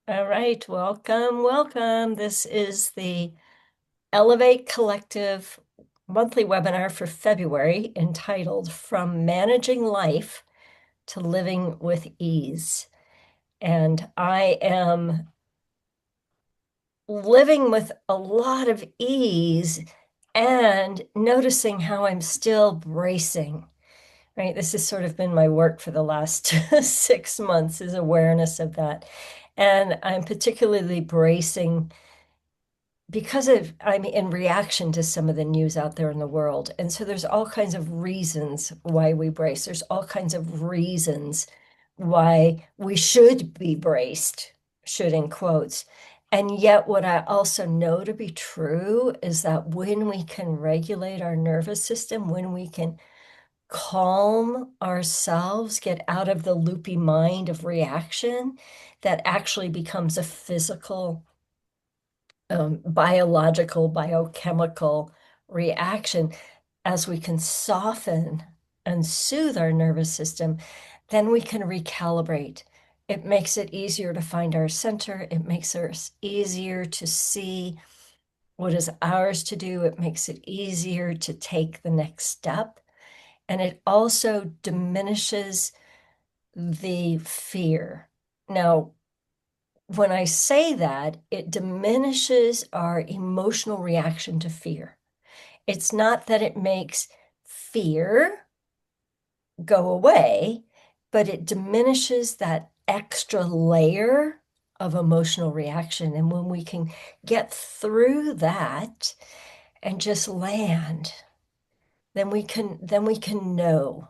All right, welcome, welcome. This is the Elevate Collective monthly webinar for February entitled From Managing Life to Living with Ease. And I am living with a lot of ease and noticing how I'm still bracing, right? This has sort of been my work for the last 6 months is awareness of that. And I'm particularly bracing because I'm in reaction to some of the news out there in the world. And so there's all kinds of reasons why we brace. There's all kinds of reasons why we should be braced, should in quotes. And yet, what I also know to be true is that when we can regulate our nervous system, when we can calm ourselves, get out of the loopy mind of reaction, that actually becomes a physical biological, biochemical reaction. As we can soften and soothe our nervous system, then we can recalibrate. It makes it easier to find our center. It makes it easier to see what is ours to do. It makes it easier to take the next step. And it also diminishes the fear. Now, when I say that, it diminishes our emotional reaction to fear. It's not that it makes fear go away, but it diminishes that extra layer of emotional reaction. And when we can get through that and just land, then we can know,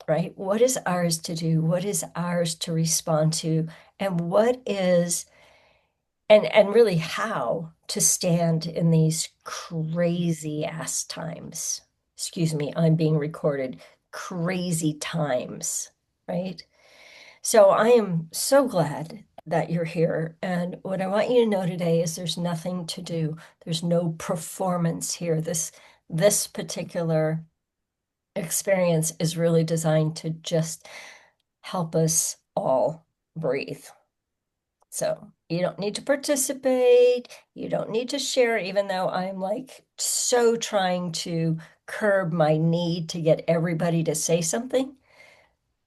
right? What is ours to do? What is ours to respond to? And what is and really how to stand in these crazy ass times. Excuse me, I'm being recorded. Crazy times, right? So I am so glad that you're here. And what I want you to know today is there's nothing to do. There's no performance here. This particular experience is really designed to just help us all breathe. So you don't need to participate. You don't need to share, even though I'm like so trying to curb my need to get everybody to say something.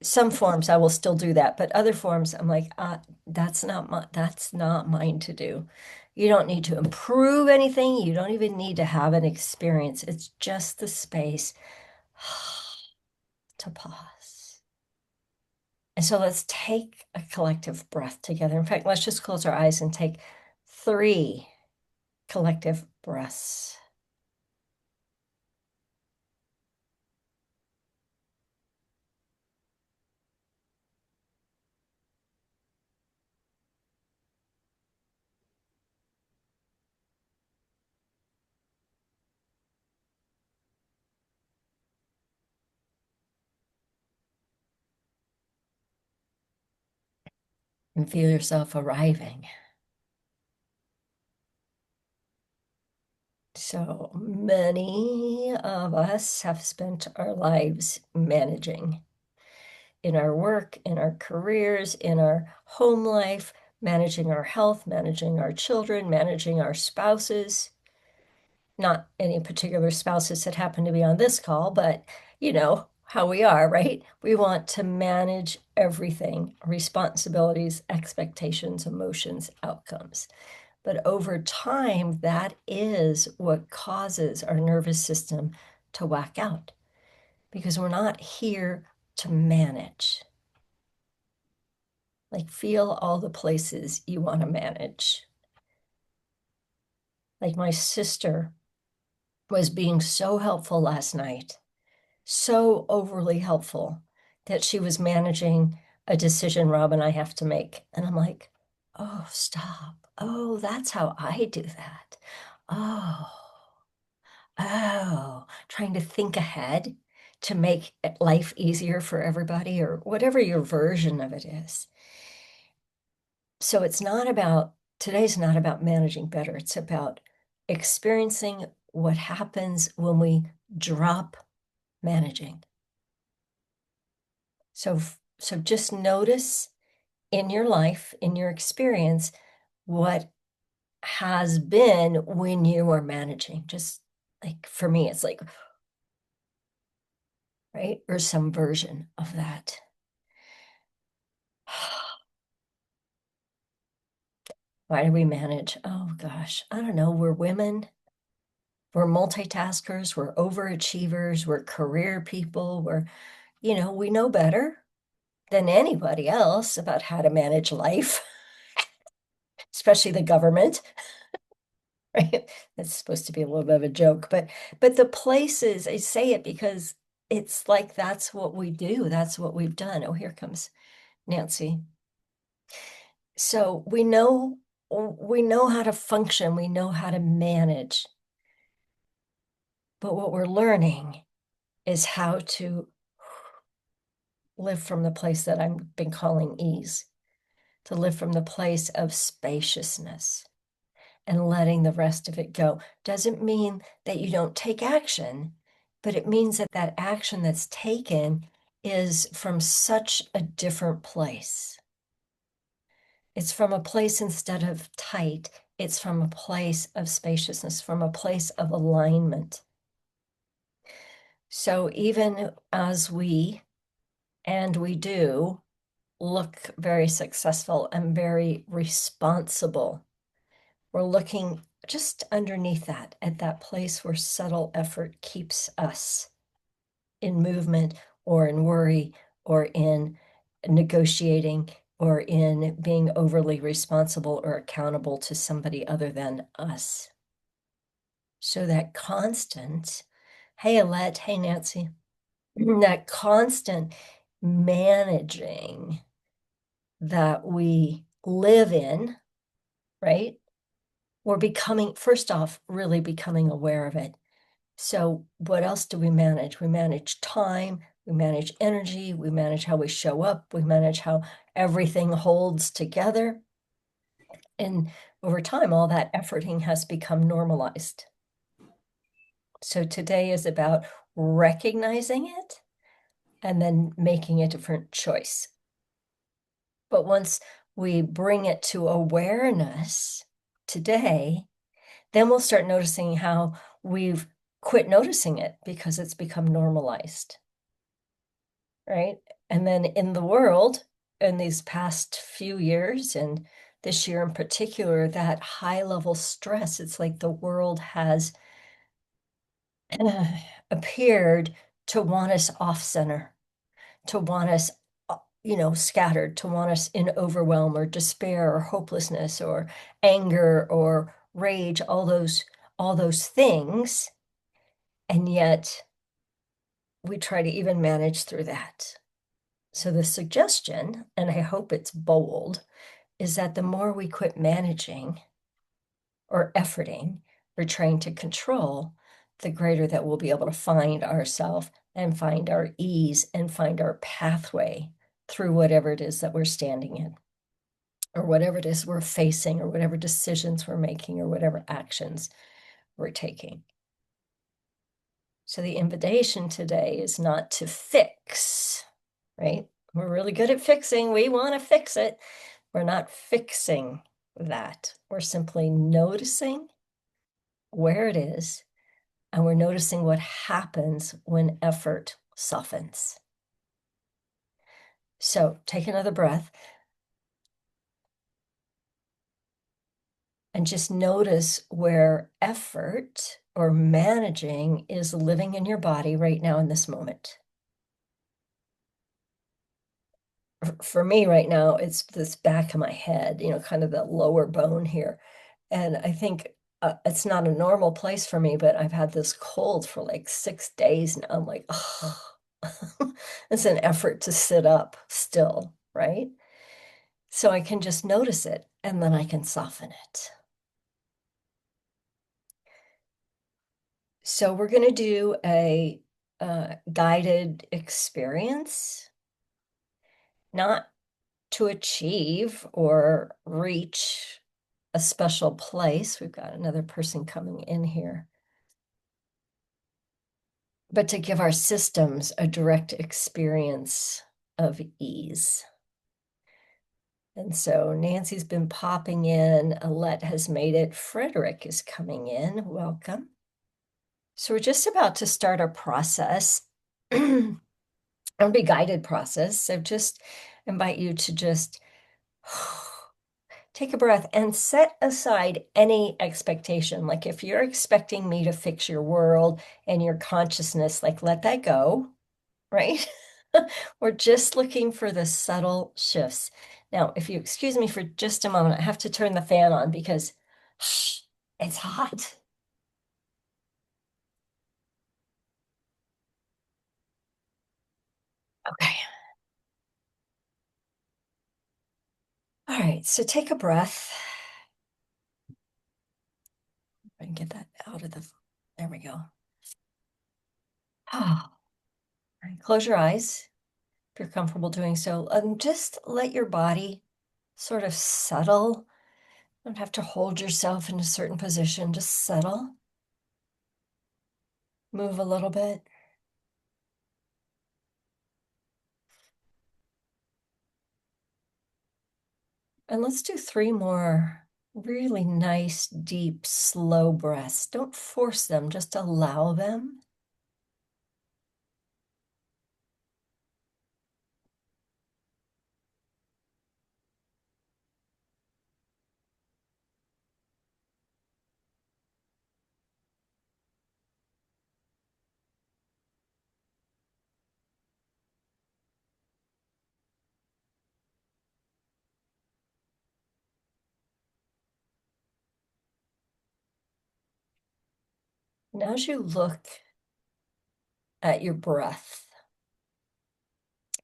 Some forms I will still do that, but other forms I'm like, that's not mine to do. You don't need to improve anything. You don't even need to have an experience. It's just the space to pause. And so let's take a collective breath together. In fact, let's just close our eyes and take 3 collective breaths. And feel yourself arriving. So many of us have spent our lives managing in our work, in our careers, in our home life, managing our health, managing our children, managing our spouses. Not any particular spouses that happen to be on this call, but you know how we are, right? We want to manage everything, responsibilities, expectations, emotions, outcomes. But over time, that is what causes our nervous system to whack out because we're not here to manage. Like, feel all the places you want to manage. Like, my sister was being so helpful last night, so overly helpful that she was managing a decision Rob and I have to make. And I'm like, oh, stop. Oh, that's how I do that. Oh. Oh, trying to think ahead to make life easier for everybody or whatever your version of it is. So today's not about managing better. It's about experiencing what happens when we drop managing. So just notice in your life, in your experience, what has been when you are managing. Just like for me, it's like, right? Or some version of that. Why do we manage? Oh gosh, I don't know. We're women, we're multitaskers, we're overachievers, we're career people, we know better than anybody else about how to manage life, especially the government, right? That's supposed to be a little bit of a joke, but the places, I say it because it's like that's what we do, that's what we've done. Oh, here comes Nancy. So we know how to function, we know how to manage, but what we're learning is how to live from the place that I've been calling ease, to live from the place of spaciousness and letting the rest of it go. Doesn't mean that you don't take action, but it means that that action that's taken is from such a different place. It's from a place instead of tight, it's from a place of spaciousness, from a place of alignment. So even as we do, look very successful and very responsible, we're looking just underneath that, at that place where subtle effort keeps us in movement or in worry or in negotiating or in being overly responsible or accountable to somebody other than us. So that constant, hey, Alette, hey, Nancy, that constant managing that we live in, right? We're becoming, first off, really becoming aware of it. So what else do we manage? We manage time, we manage energy, we manage how we show up, we manage how everything holds together. And over time, all that efforting has become normalized. So today is about recognizing it and then making a different choice. But once we bring it to awareness today, then we'll start noticing how we've quit noticing it because it's become normalized, right? And then in the world, in these past few years, and this year in particular, that high level stress, it's like the world has appeared to want us off center, to want us, scattered, to want us in overwhelm or despair or hopelessness or anger or rage, all those things. And yet we try to even manage through that. So the suggestion, and I hope it's bold, is that the more we quit managing or efforting or trying to control, the greater that we'll be able to find ourselves and find our ease and find our pathway through whatever it is that we're standing in, or whatever it is we're facing, or whatever decisions we're making, or whatever actions we're taking. So the invitation today is not to fix, right? We're really good at fixing. We want to fix it. We're not fixing that. We're simply noticing where it is, and we're noticing what happens when effort softens. So take another breath and just notice where effort or managing is living in your body right now in this moment. For me right now, it's this back of my head, kind of the lower bone here. And I think it's not a normal place for me, but I've had this cold for like 6 days now. I'm like, oh, it's an effort to sit up still, right? So I can just notice it and then I can soften it. So we're going to do a guided experience, not to achieve or reach a special place. We've got another person coming in here. But to give our systems a direct experience of ease. And so Nancy's been popping in. Alette has made it. Frederick is coming in. Welcome. So we're just about to start our process. It'll be a guided process. So just invite you to just take a breath and set aside any expectation. Like if you're expecting me to fix your world and your consciousness, like let that go, right? We're just looking for the subtle shifts. Now, if you excuse me for just a moment, I have to turn the fan on because it's hot. Okay. All right. So take a breath. I can get that out of the, there we go. All right. Close your eyes if you're comfortable doing so. Just let your body sort of settle. You don't have to hold yourself in a certain position. Just settle. Move a little bit. And let's do 3 more really nice, deep, slow breaths. Don't force them, just allow them. And as you look at your breath,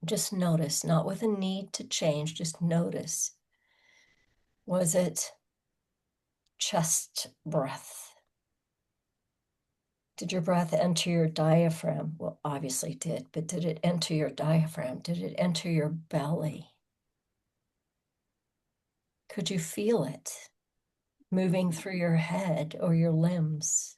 just notice, not with a need to change, just notice. Was it chest breath? Did your breath enter your diaphragm? Well, obviously it did, but did it enter your diaphragm? Did it enter your belly? Could you feel it moving through your head or your limbs?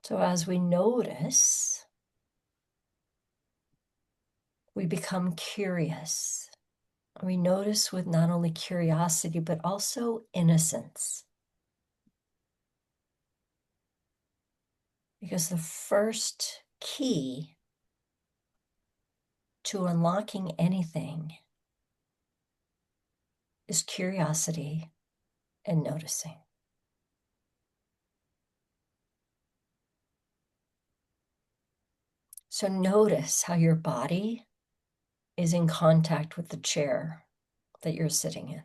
So as we notice, we become curious. We notice with not only curiosity, but also innocence. Because the first key to unlocking anything is curiosity and noticing. So notice how your body is in contact with the chair that you're sitting in.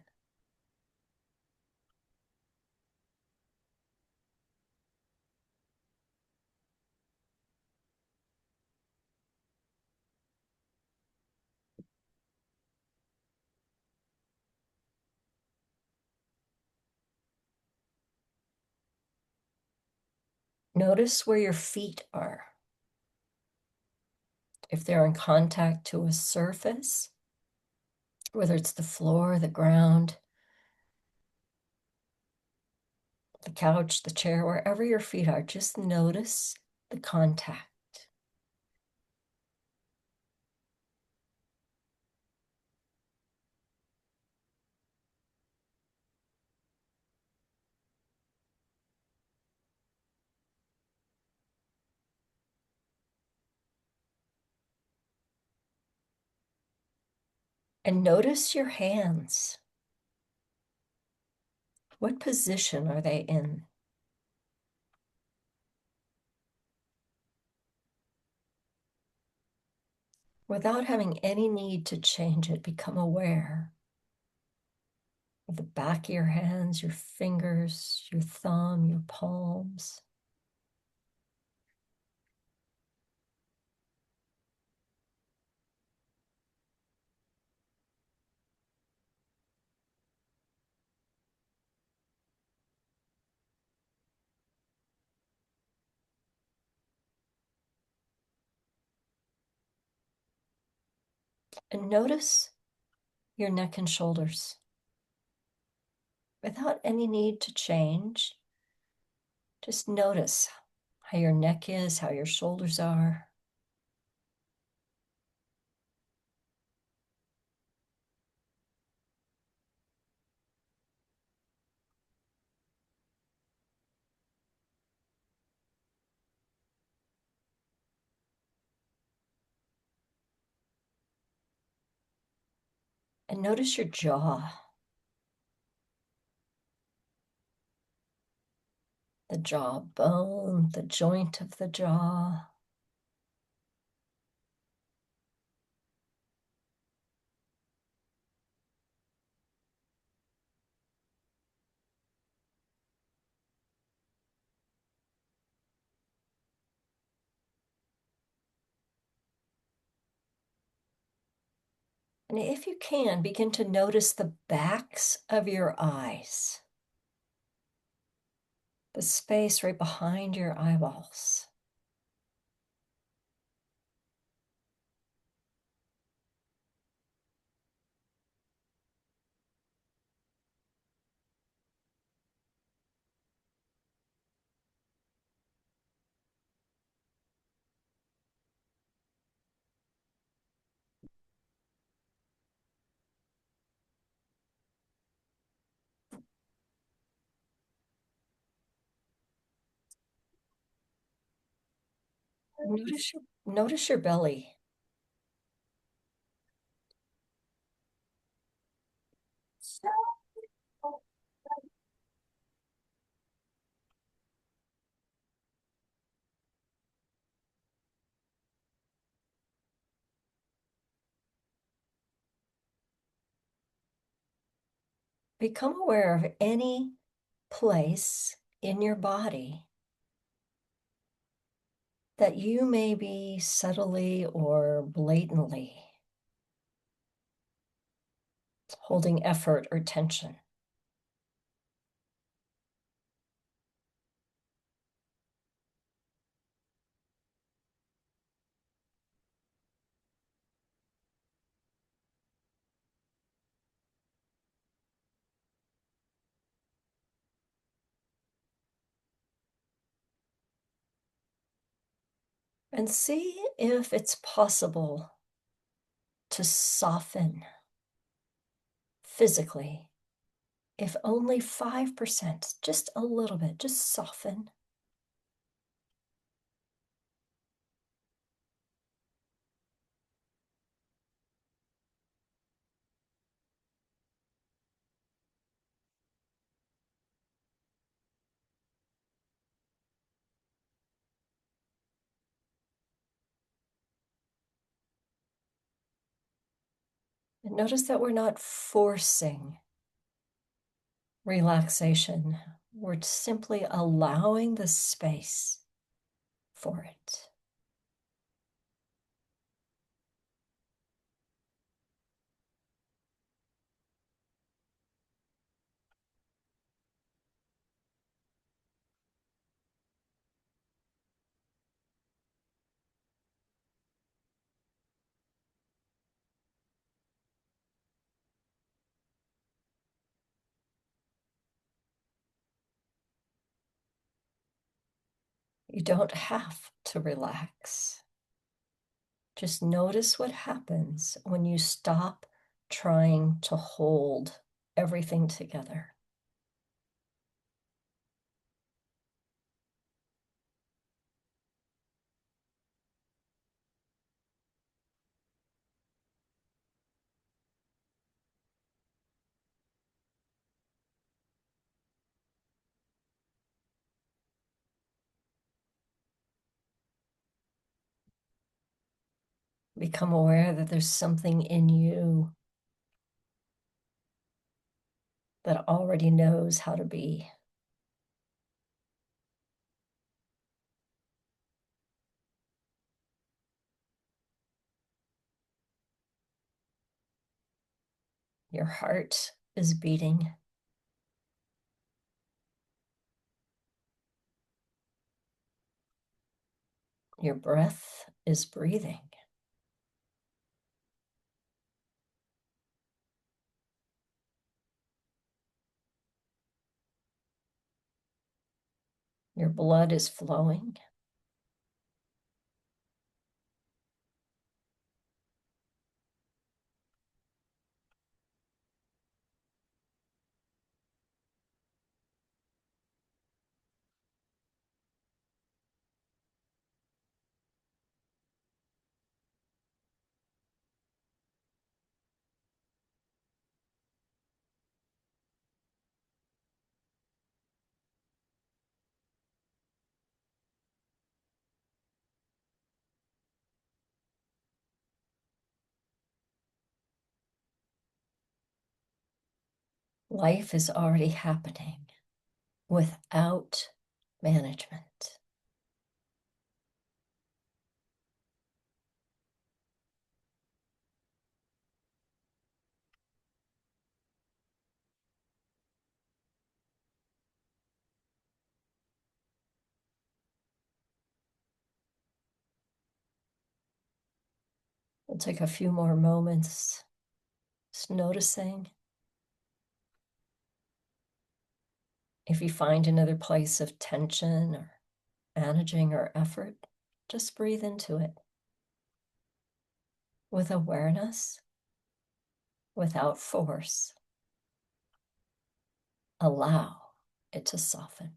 Notice where your feet are. If they're in contact to a surface, whether it's the floor, the ground, the couch, the chair, wherever your feet are, just notice the contact. And notice your hands. What position are they in? Without having any need to change it, become aware of the back of your hands, your fingers, your thumb, your palms. And notice your neck and shoulders. Without any need to change, Just notice how your neck is, how your shoulders are. And notice your jaw, the jaw bone, the joint of the jaw. And if you can, begin to notice the backs of your eyes, the space right behind your eyeballs. Notice your belly. Become aware of any place in your body that you may be subtly or blatantly holding effort or tension. And see if it's possible to soften physically, if only 5%, just a little bit, just soften. And notice that we're not forcing relaxation. We're simply allowing the space for it. You don't have to relax. Just notice what happens when you stop trying to hold everything together. Become aware that there's something in you that already knows how to be. Your heart is beating. Your breath is breathing. Your blood is flowing. Life is already happening without management. We'll take a few more moments just noticing. If you find another place of tension or managing or effort, just breathe into it with awareness, without force. Allow it to soften.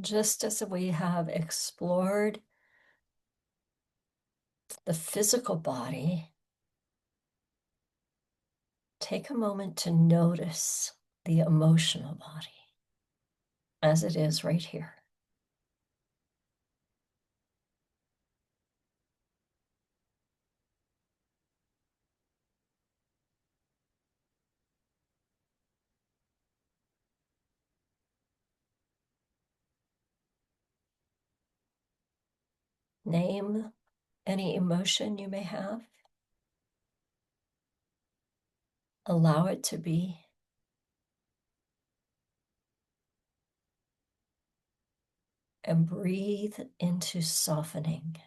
Just as we have explored the physical body, take a moment to notice the emotional body as it is right here. Name any emotion you may have. Allow it to be. And breathe into softening.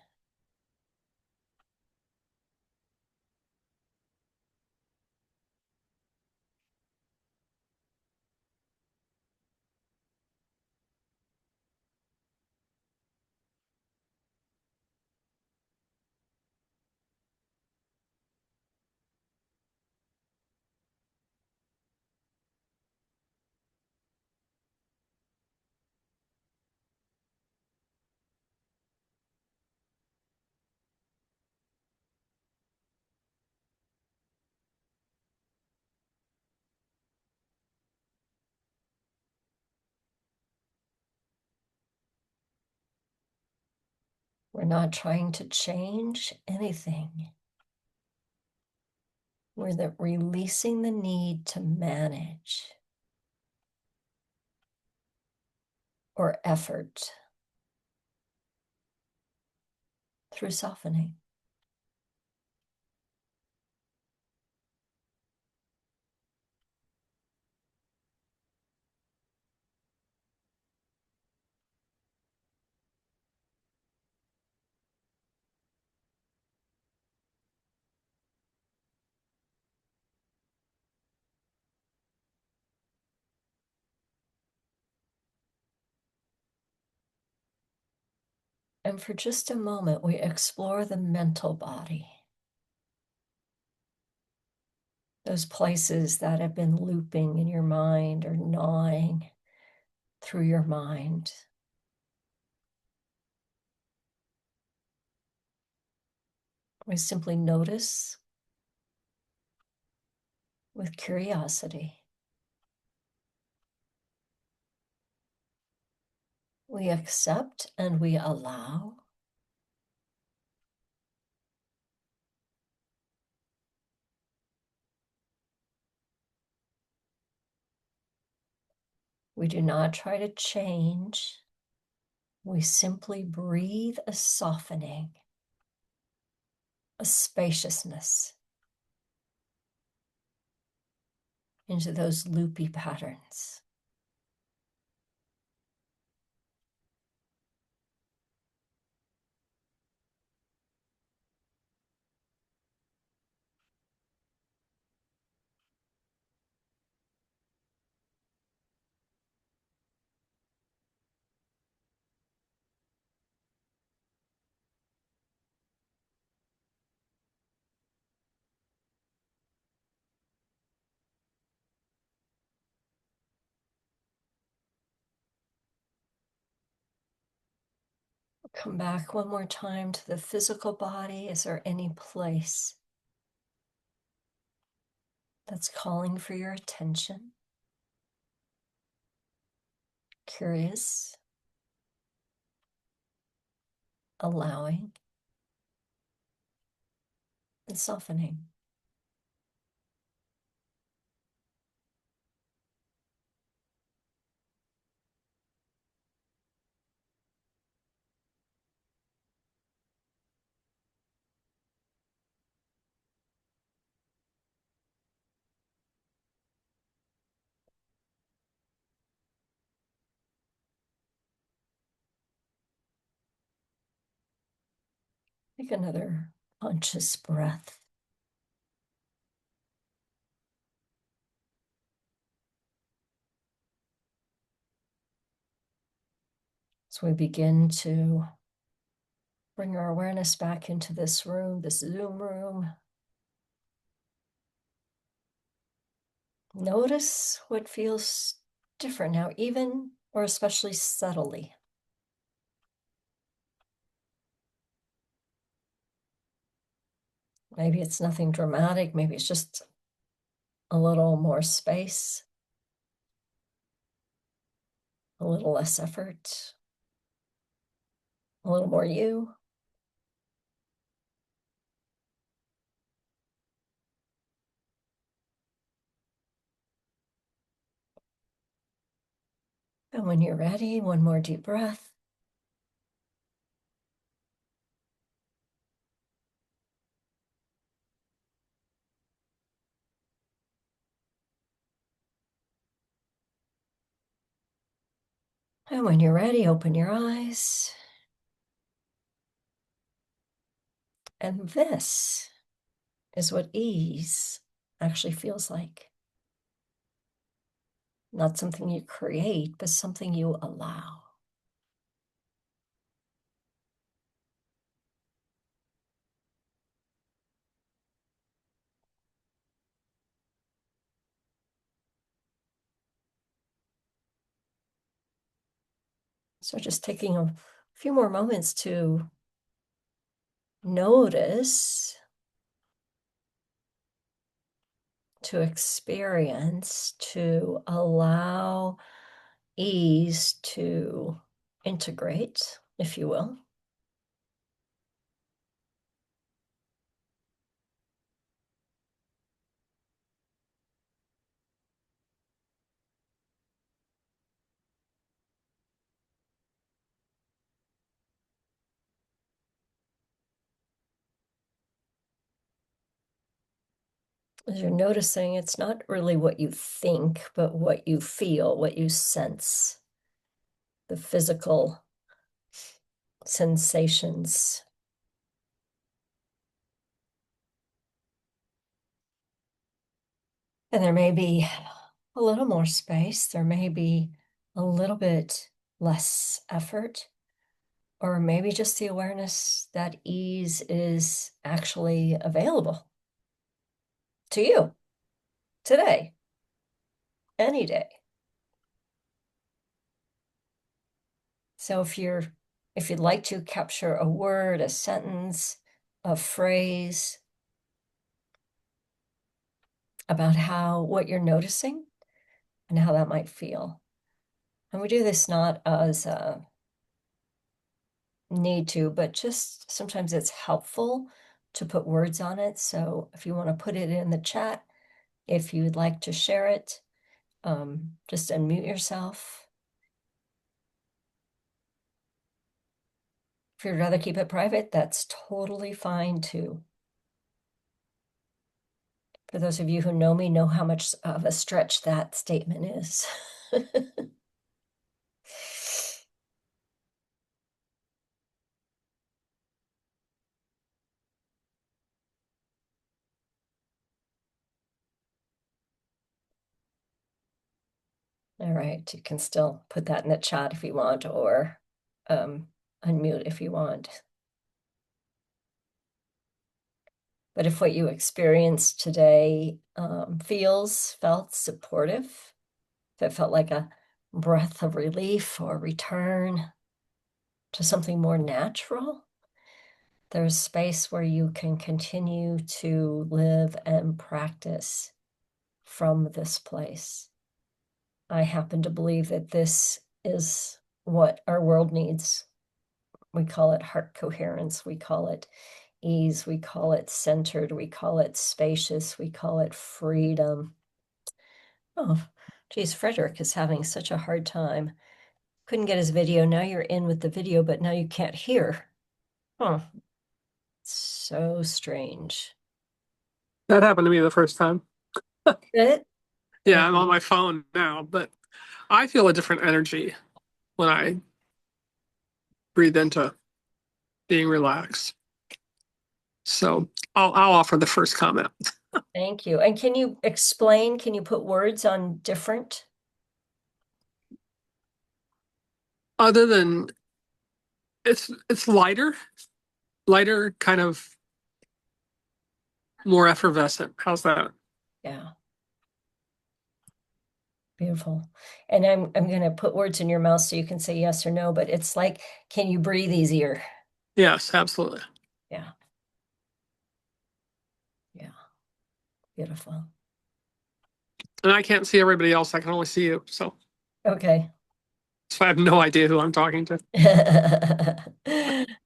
We're not trying to change anything. We're releasing the need to manage or effort through softening. And for just a moment, we explore the mental body. those places that have been looping in your mind or gnawing through your mind. We simply notice with curiosity. We accept and we allow. We do not try to change. We simply breathe a softening, a spaciousness into those loopy patterns. Come back one more time to the physical body. Is there any place that's calling for your attention? Curious, allowing, and softening. Take another conscious breath. As we begin to bring our awareness back into this room, this Zoom room, notice what feels different now, even or especially subtly. Maybe it's nothing dramatic, maybe it's just a little more space, a little less effort, a little more you. And when you're ready, one more deep breath. And when you're ready, open your eyes. And this is what ease actually feels like. Not something you create, but something you allow. So just taking a few more moments to notice, to experience, to allow ease to integrate, if you will. As you're noticing, it's not really what you think, but what you feel, what you sense, the physical sensations. And there may be a little more space, there may be a little bit less effort, or maybe just the awareness that ease is actually available to you. today, any day. So if you'd like to capture a word, a sentence, a phrase about how what you're noticing and how that might feel. And we do this not as a need to, but just sometimes it's helpful to put words on it. So if you want to put it in the chat, if you'd like to share it, just unmute yourself. If you'd rather keep it private, that's totally fine too. For those of you who know me, know how much of a stretch that statement is. All right, you can still put that in the chat if you want, or unmute if you want. But if what you experienced today felt supportive, if it felt like a breath of relief or return to something more natural, there's space where you can continue to live and practice from this place. I happen to believe that this is what our world needs. We call it heart coherence. We call it ease. We call it centered. We call it spacious. We call it freedom. Oh, geez, Frederick is having such a hard time. Couldn't get his video. Now you're in with the video, but now you can't hear. Huh. So strange. That happened to me the first time. It? Yeah, I'm on my phone now, but I feel a different energy when I breathe into being relaxed. So I'll offer the first comment. Thank you. And can you explain, can you put words on different? Other than it's lighter, kind of more effervescent. How's that? Yeah, beautiful. And I'm gonna put words in your mouth so you can say yes or no, but it's like, can you breathe easier? Yes, absolutely. Yeah, yeah, beautiful. And I can't see everybody else. I can only see you. Okay. So I have no idea who I'm talking to.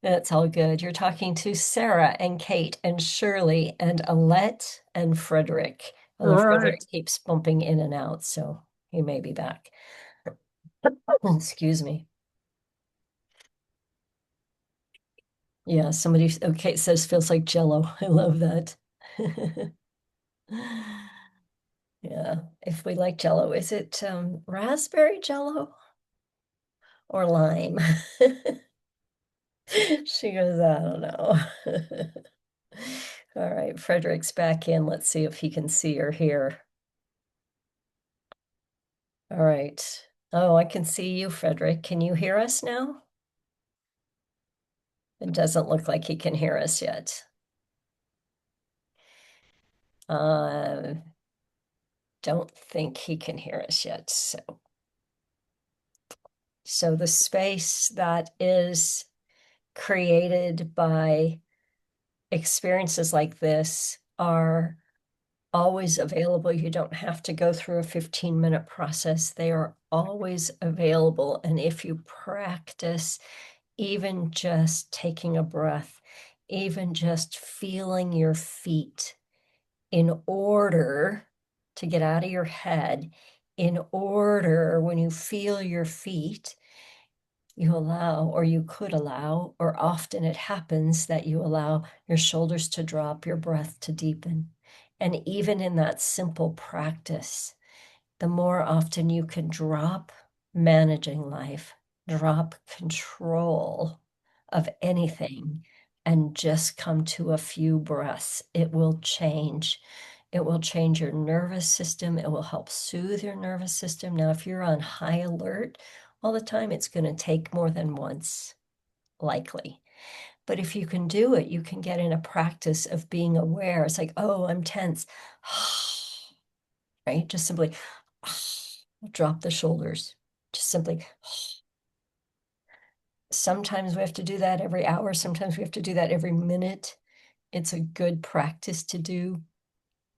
That's all good. You're talking to Sarah and Kate and Shirley and Alette and Frederick. All Although Frederick right. keeps bumping in and out, so he may be back. Excuse me. Yeah, somebody, okay, says feels like Jello. I love that. Yeah, if we like Jello, is it raspberry Jello or lime? She goes, I don't know. All right, Frederick's back in. Let's see if he can see or hear. All right. Oh, I can see you, Frederick. Can you hear us now? It doesn't look like he can hear us yet. Uh, don't think he can hear us yet. So the space that is created by experiences like this are always available. You don't have to go through a 15-minute process. They are always available. And if you practice even just taking a breath, even just feeling your feet in order to get out of your head, in order when you feel your feet, you allow, or you could allow, or often it happens that you allow your shoulders to drop, your breath to deepen. And even in that simple practice, the more often you can drop managing life, drop control of anything, and just come to a few breaths, it will change. It will change your nervous system. It will help soothe your nervous system. Now, if you're on high alert all the time, it's going to take more than once, likely. But if you can do it, you can get in a practice of being aware. It's like, oh, I'm tense. right? Just simply drop the shoulders. Just simply. Sometimes we have to do that every hour. Sometimes we have to do that every minute. It's a good practice to do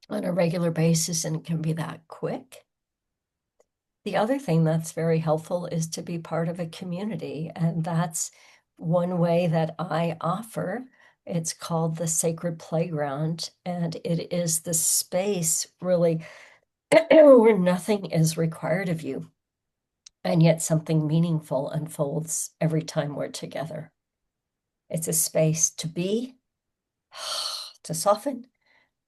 on a regular basis, and it can be that quick. The other thing that's very helpful is to be part of a community, and that's one way that I offer. It's called the Sacred Playground, and it is the space really where nothing is required of you, and yet something meaningful unfolds every time we're together. It's a space to be, to soften,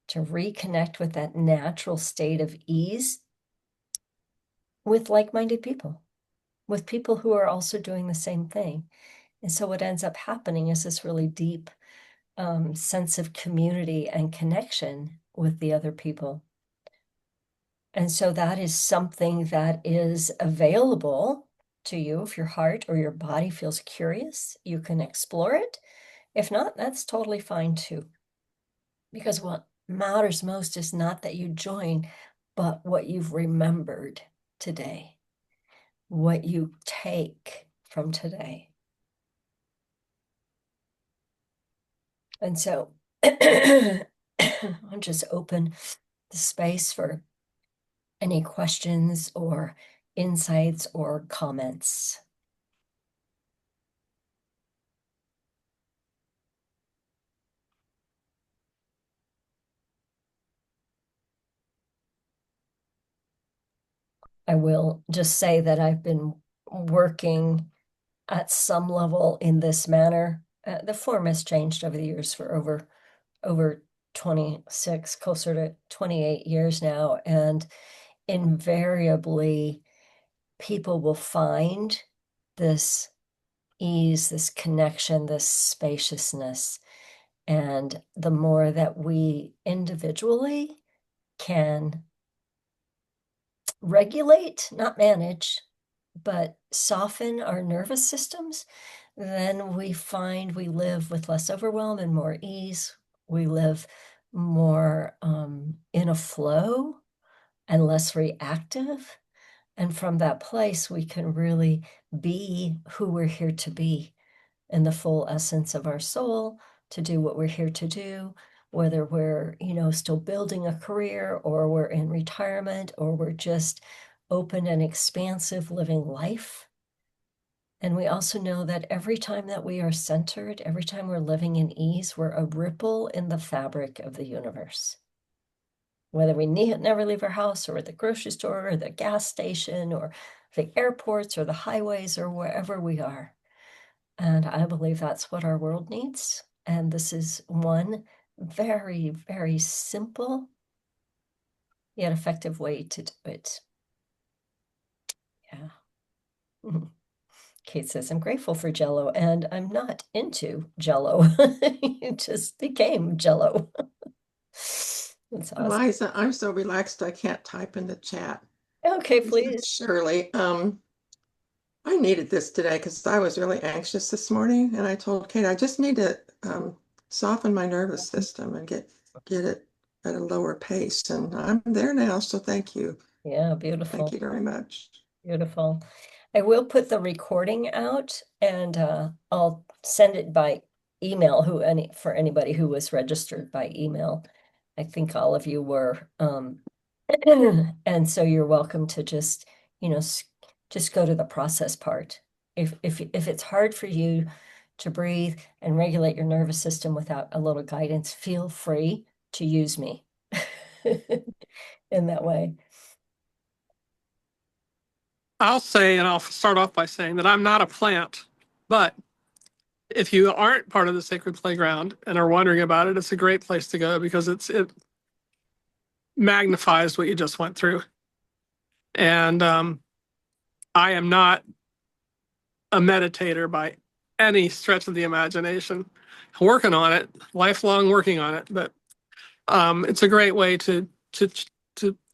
to reconnect with that natural state of ease with like-minded people, with people who are also doing the same thing. And so what ends up happening is this really deep sense of community and connection with the other people. And so that is something that is available to you. If your heart or your body feels curious, you can explore it. If not, that's totally fine too. Because what matters most is not that you join, but what you've remembered today, what you take from today. And so I'll just open the space for any questions or insights or comments. I will just say that I've been working at some level in this manner. The form has changed over the years for over 26, closer to 28 years now. And invariably, people will find this ease, this connection, this spaciousness. And the more that we individually can regulate, not manage, but soften our nervous systems, then we find we live with less overwhelm and more ease. We live more in a flow and less reactive. And from that place, we can really be who we're here to be in the full essence of our soul, to do what we're here to do, whether we're, still building a career or we're in retirement or we're just open and expansive living life. And we also know that every time that we are centered, every time we're living in ease, we're a ripple in the fabric of the universe. Whether we never leave our house or at the grocery store or the gas station or the airports or the highways or wherever we are. And I believe that's what our world needs. And this is one very, very simple yet effective way to do it. Yeah. Kate says, I'm grateful for Jello, and I'm not into Jello. It just became Jello. That's awesome. Eliza, I'm so relaxed I can't type in the chat. Okay, This is please. Shirley. I needed this today because I was really anxious this morning, and I told Kate I just need to soften my nervous system and get it at a lower pace. And I'm there now, so thank you. Yeah, Thank beautiful. you very much. Beautiful. I will put the recording out and I'll send it by email for anybody who was registered by email. I think all of you were. And so you're welcome to just, just go to the process part. If it's hard for you to breathe and regulate your nervous system without a little guidance, feel free to use me in that way. I'll say, and I'll start off by saying that I'm not a plant, but if you aren't part of the sacred playground and are wondering about it, it's a great place to go because it magnifies what you just went through. And I am not a meditator by any stretch of the imagination. Working on it, lifelong working on it, but it's a great way to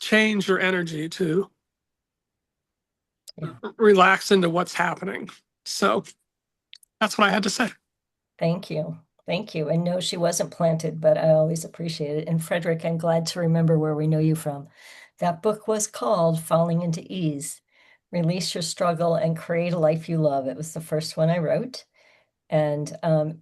change your energy to Yeah. relax into what's happening. So that's what I had to say. Thank you. Thank you. And no, she wasn't planted, but I always appreciate it. And Frederick, I'm glad to remember where we know you from. That book was called Falling into Ease. Release Your Struggle and Create a Life You Love. It was the first one I wrote. And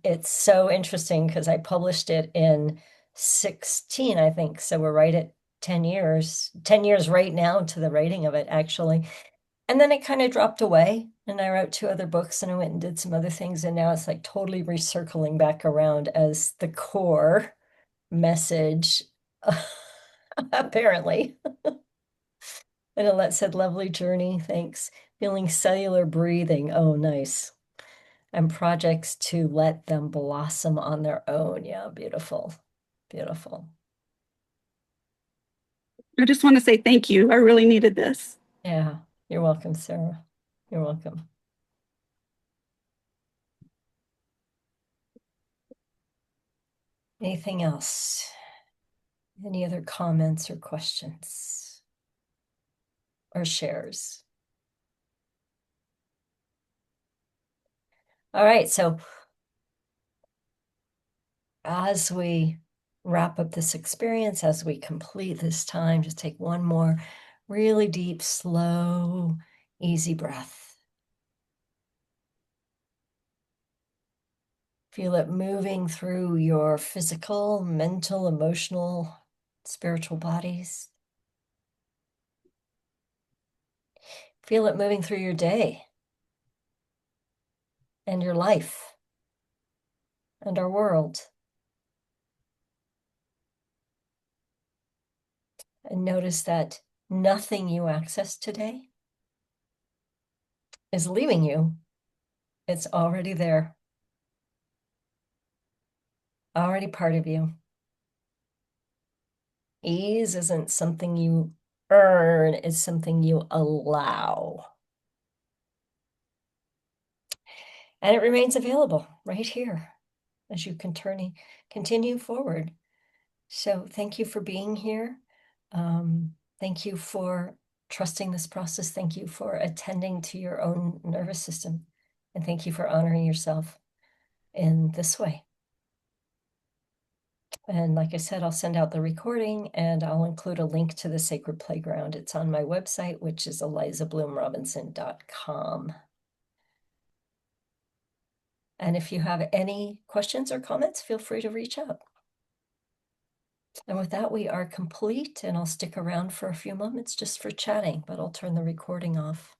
it's so interesting because I published it in 16, I think. So we're right at 10 years, 10 years right now to the writing of it, actually. And then it kind of dropped away. And I wrote 2 other books and I went and did some other things. And now it's like totally recircling back around as the core message, apparently. And it said, lovely journey, thanks. Feeling cellular breathing. Oh, nice. And projects to let them blossom on their own. Yeah, beautiful. Beautiful. I just want to say thank you. I really needed this. Yeah, you're welcome, Sarah. You're welcome. Anything else? Any other comments or questions or shares? All right, so as we wrap up this experience, as we complete this time, just take one more really deep, slow, easy breath. Feel it moving through your physical, mental, emotional, spiritual bodies. Feel it moving through your day and your life and our world. And notice that nothing you access today is leaving you. It's already there, already part of you. Ease isn't something you earn, it's something you allow. And it remains available right here as you continue forward. So thank you for being here. Thank you for trusting this process. Thank you for attending to your own nervous system. And thank you for honoring yourself in this way. And like I said, I'll send out the recording and I'll include a link to the Sacred Playground. It's on my website, which is elizabloomrobinson.com. And if you have any questions or comments, feel free to reach out. And with that, we are complete, and I'll stick around for a few moments just for chatting, but I'll turn the recording off.